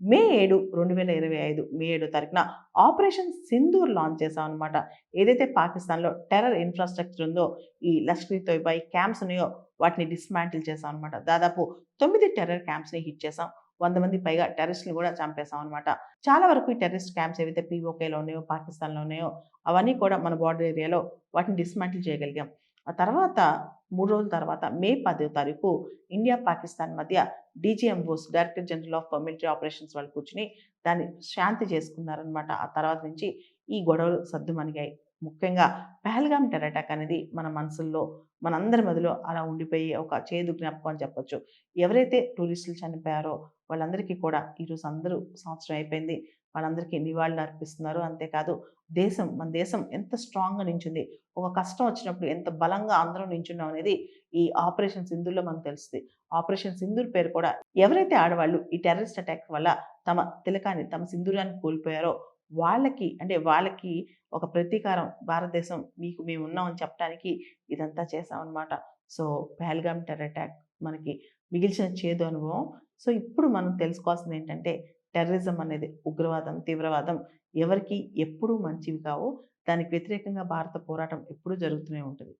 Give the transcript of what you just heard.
మే 7, 2025 మే 7 తారీఖున operation Sindoor launch చేశామనమాట. ఏదైతే పాకిస్తాన్‌లో టెర్రర్ ఇన్‌ఫ్రాస్ట్రక్చర్ ఉందో, ఈ లష్కర్ ఇ తోయిబా క్యాంప్స్ ఉన్నాయో వాటిని డిస్మాంటిల్ చేశామనమాట. దాదాపు 9 టెర్రర్ క్యాంప్స్‌ని హిట్ చేశాం. 100 మందికి పైగా టెర్రరిస్ట్‌ని కూడా చంపేసామనమాట. చాలా వరకు ఈ టెర్రరిస్ట్ క్యాంప్స్ ఏవైతే పీఓకేలో ఉన్నాయో, పాకిస్తాన్‌లో ఉన్నాయో అవన్నీ కూడా మన బార్డర్ ఏరియాలో వాటిని డిస్మాంటిల్ చేయగలిగాం. ఆ తర్వాత 3 రోజుల తర్వాత మే 10 తారీఖు ఇండియా, పాకిస్తాన్ మధ్య DGMOs director general of military operations వాళ్ళు కూర్చొని దాన్ని శాంతి చేసుకున్నారనమాట. ఆ తర్వాత నుంచి ఈ గొడవలు సద్దుమణిగాయి. ముఖ్యంగా పహల్గామ్ టెర్రర్ అటాక్ అనేది మన మనసుల్లో, మనందరి మదిలో అలా ఉండిపోయి ఒక చేదు జ్ఞాపకం అని చెప్పొచ్చు. ఎవరైతే టూరిస్టులు చనిపోయారో వాళ్ళందరికీ కూడా ఈరోజు అందరూ సంవత్సరం అయిపోయింది. వాళ్ళందరికీ నివాళులు అర్పిస్తున్నారు. అంతేకాదు మన దేశం ఎంత స్ట్రాంగ్‌గా నించుంది. ఒక కష్టం వచ్చినప్పుడు ఎంత బలంగా అందరం నించున్నాం అనేది ఈ ఆపరేషన్ సింధూర్‌లో మనకు తెలుస్తది. ఆపరేషన్ సింధూర్ పేరు కూడా ఎవరైతే ఆడవాళ్ళు ఈ టెర్రరిస్ట్ అటాక్ వల్ల తమ తిలకాన్ని, తమ సింధూరాన్ని కోల్పోయారో వాళ్ళకి ఒక ప్రతీకారం భారతదేశం మీకు మేమున్నాం అని చెప్పడానికి ఇదంతా చేశామనమాట. సో, పహల్గామ్ టెర్రర్ అటాక్ మనకి మిగిల్చిన చేదు అనుభవం. సో, ఇప్పుడు మనం తెలుసుకోవాల్సిందేంటంటే టెర్రరిజం అనేది ఉగ్రవాదం, తీవ్రవాదం ఎవరికీ ఎప్పుడూ మంచివి కావు. దానికి వ్యతిరేకంగా భారత పోరాటం ఎప్పుడూ జరుగుతూనే ఉంటది.